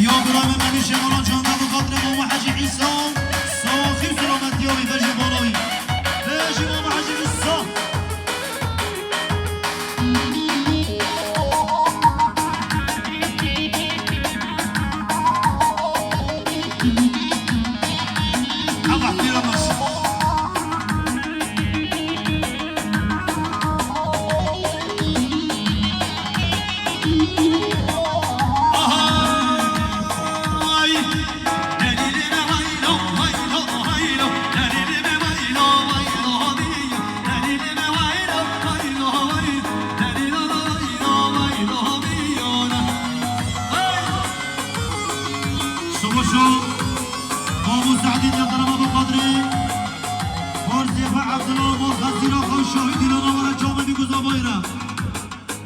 يا برای من شمالان جانده و خاطر ماما حجی عیسی ساخی و سلامتی ها بجی بالایی بجی ماما حجی عیسی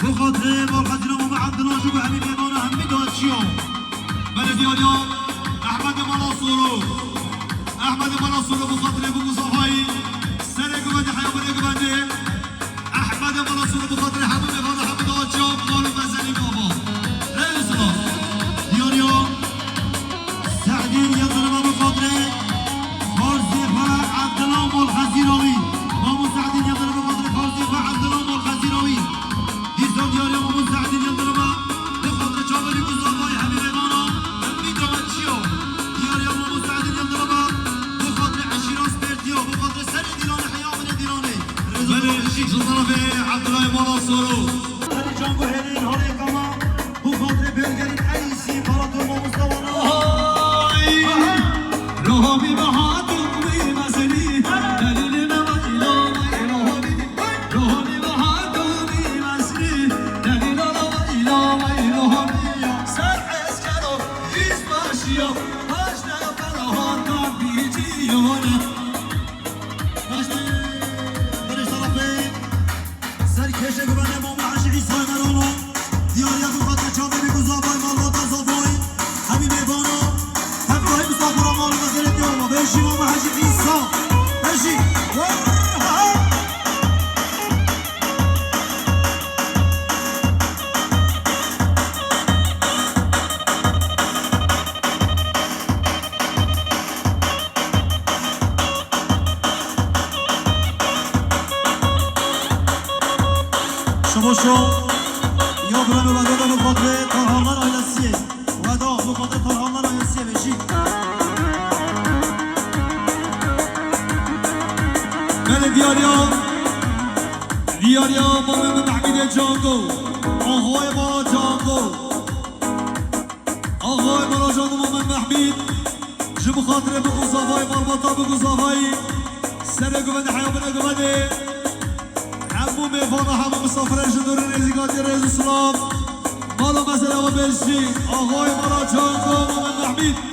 بخاطر بالخزينة ومع عبد الله شوف حبيبي مانا همي دواتشيو بلدي اليوم أحمد مناصورو أحمد مناصورو بخاطر أبو مصطفى سنة قبل حياة بني قبل أحمد مناصورو بخاطر حبيبي مانا همي دواتشيو مالو مزني بابا لا يسمع اليوم سعدين يضرب بخاطر فارزي عبد الله بالخزينوي مامو سعدين يضرب بخاطر فارزي عبد الله بالخزينوي ديار يوم مساعدين ينضربا بخاطر جابري مصطفى حبيبي مانا همي دواتشيو ديار يوم مساعدين ينضربا بخاطر عشيرة سبيرتيو بخاطر سنة ديراني حياة من ديراني بله شيخ الطرفي عبد الله مناصورو هني جانبو هيرين هاري كما بخاطر بيرجرين أيسي بلاتو مصطفى روحي بهاتو بمزني شو یا برای ودا به خاطر تارهانان آیلسیه ودا به خاطر تارهانان آیلسیه بشی بله دیاریا مامن محمید جانگو آقای مالا جانگو آقای مالا جانگو مامن محمید جو بخاطر بگوزاوای مالباتا بگوزاوای سر گوبنده حیابن گوبنده همو میفانا همو مسافره جدور رزیگاتی رز اسلام مالا مسئله و بشی آقای مالا جانگو مامن محمید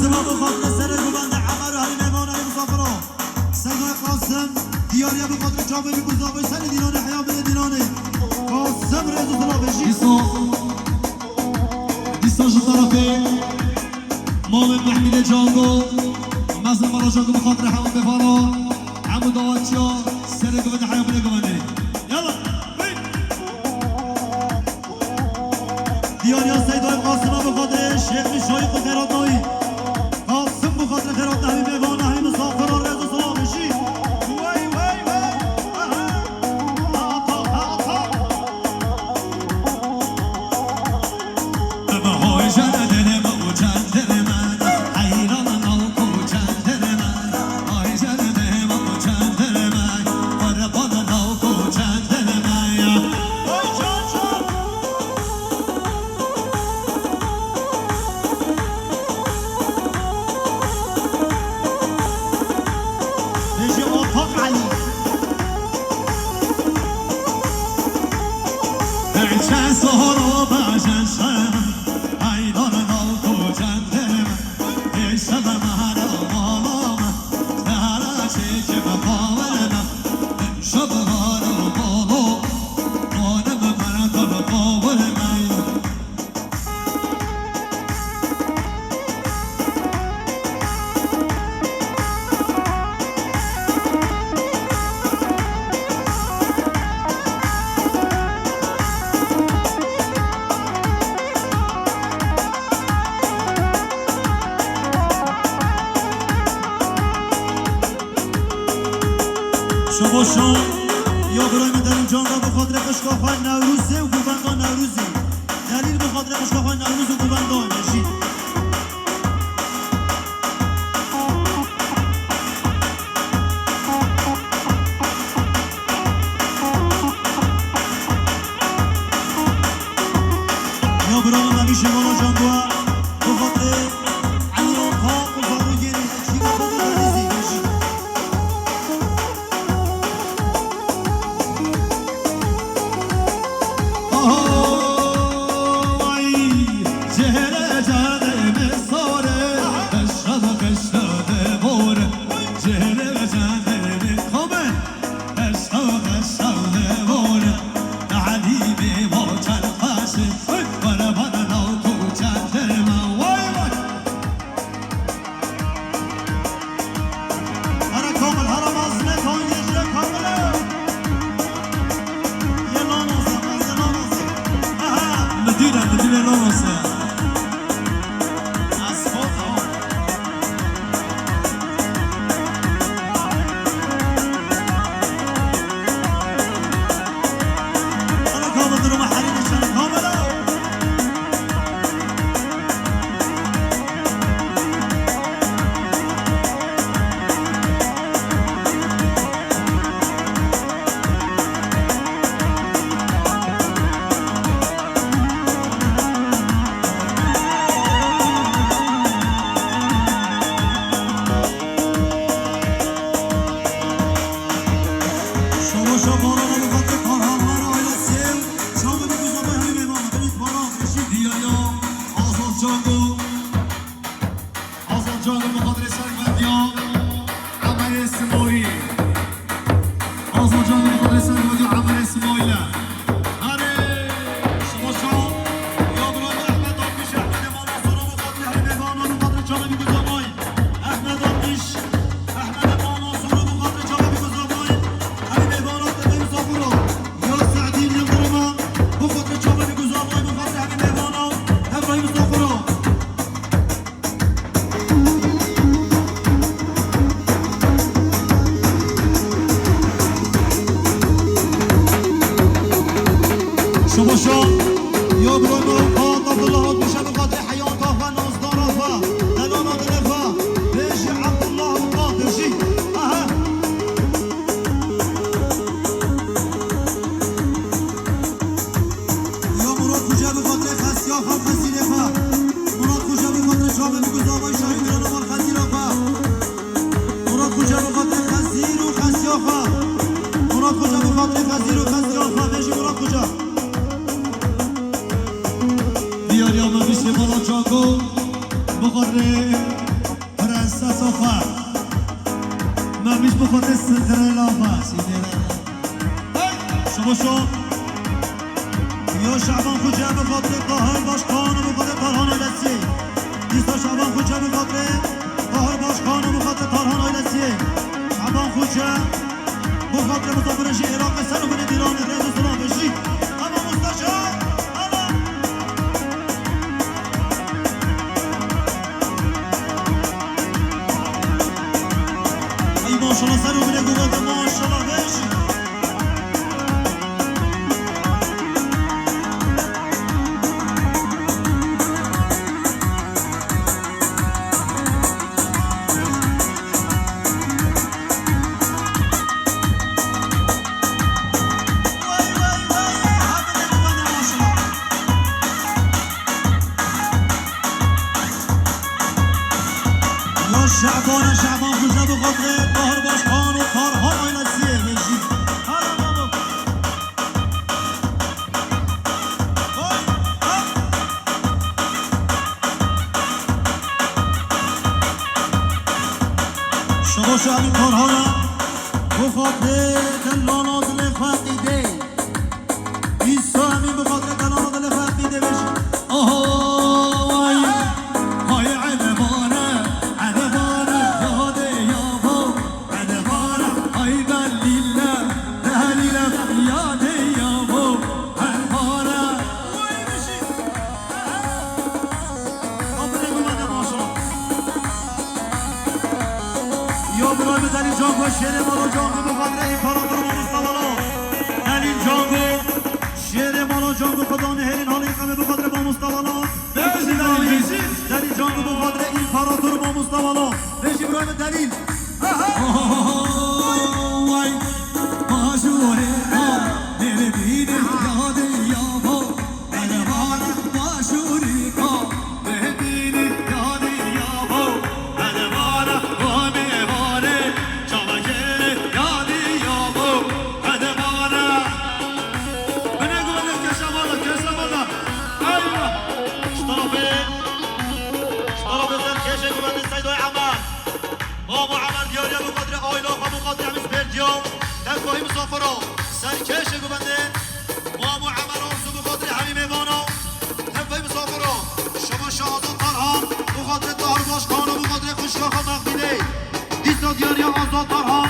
قاسم ابو خاطر سر گوبند عمر و علی مهمان علی مسافرا سگای قاسم دیاری ابو خاطر جامعه بی بزاقی سر دینانه حیام بده دینانه قاسم رزو طلابشی دیستان شو طرفه مامن محمید جانگو مزن مرا جانگو بخاطر حیام بفارا عمو داواتیا سر گوبند حیام بده گوبنده یلا دیاری ها سیدای قاسم ابو خاطر شیخ شایق و خیرات نایی قاسم بخاطر خیرات نهی میوان نهی مسافر و رز و سلامشی وی وی وی آتا آتا بهای جنده و جنده من حیران ناکو جنده من های جنده و جنده من قربان ناکو جنده من وی جان جان نجي موفق علي عشان سهر وبعشان شام عيدان نوكو جندم يشب مهر وماما تهرا شيك بقاولنا شب مهر وماما قانم مرد بقاولنا شما شام یا برای من در این جان را به خاطر قشقاق‌های نوروزه و گوبندان نوروزی دلیل به خاطر قشقاق‌های نوروز و گوبندان نشید یا برای من همیشه مالا جان بوا به خاطر علی آقا و فاروگیری چی به خاطر دلیزی نشید مدينة لونوسا أنا كامل دروما حريم عشان كاملة بخاطر سنتر لافا شما شو یا شعبان خوجه بخاطر قهر باشخان و بخاطر تارهان آیلسی دیستا شعبان خوجه بخاطر قهر باشخان و بخاطر تارهان آیلسی شعبان خوجه بخاطر مسافرشی عراق سر و بین دیران ریز و سلام بشی اما مستشار ای ماشالله سر و بین گوگل ماشالله بشی شعبان خوزه بخاطر قهر باشخان و تارهان آیلسیه بشی شما شعبی تارهان بخاطر دلان دل فقیده ایسا همین بخاطر دلان دل فقیده بشی دلیل جانگو شیر مالو جانگو بخاطر امپراتور مستوالا دلیل جانگو شیر مالو جانگو خدانه هرین حالی قمه بخاطر با مستوالا دلیل جانگو بخاطر امپراتور با مستوالا بشی برای دلیل وای ماشوره دل دیده یاد یابو بلوان ماشوری کا دل دیده یاد یابو بلوان بابا عمر دیاری بقدر آیلا و بقدر همیز بلجیوم تنگاهی مسافرا سرکش گوبنده بابا عمر آرزو بقدر همین میوانا تنگاهی مسافرا شما شهادت ترهان بقدر دار باشخان و بقدر خوشگاه مقبیله دیستا دیاری آزاد ترهان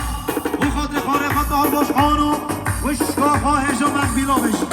بقدر خارق دار باشخان و خوشگاه هجا مقبیلا بشی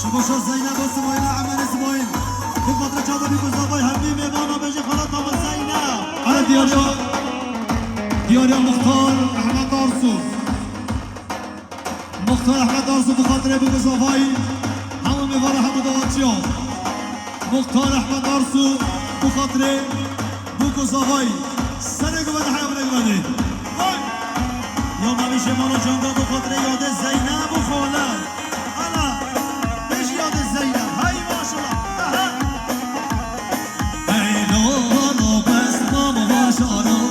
شباشا زینب و سمایل عمل اسماعیل بخاطر جوابی گذابای همین میوانا بجی خالد بابا زینب. آره دیاریا دیاری مختار احمد دارسو مختار احمد دارسو بخاطر ابو مصطفی همه میواره همه دواتیان مختار احمد دارسو بخاطر ابو مصطفی سرگو بده حیام نگمانی یا ممیشه مالا جانگا بخاطر یاد زینب و خاله حالا بهش یاد زینب های ماشالله ای لالا بس ماما ماشالله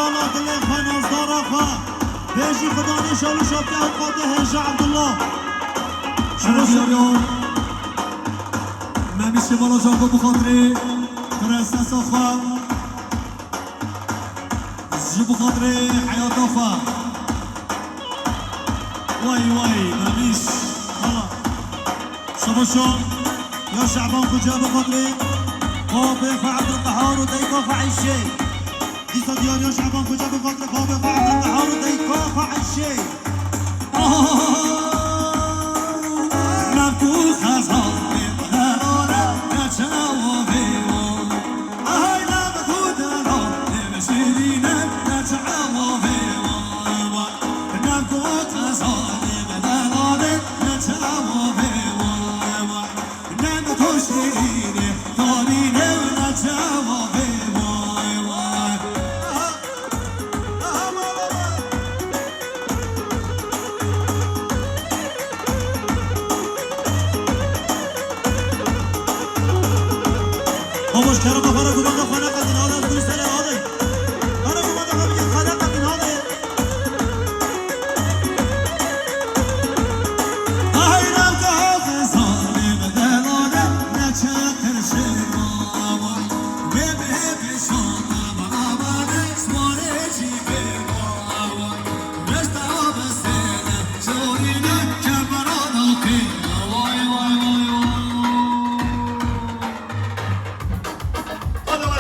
بالا دل خانه زدارا بيجي خداني شالو شابته وقاته هجا عبد الله شنو شنو ما مشي بالا جاكو بخاطري برنسس اخا جي بخاطري حياة اخا واي ما مش هلا شنو شو يا شعبان كجا بخاطري بابي عبد القهار وديكوف عيشي دي صديان يا شعبان كجا بخاطري بابي عبد القهار وديكوف عيشي نبكو خزان بغرارة نتشاو بيوم هاي نبكو درار نمشيرينا نتشاو بيوم نبكو خزان بغرارة نتشاو بيوم نبكو شيريني طاريني ونتشاو بيوم مش كرم فرق وبقى فرق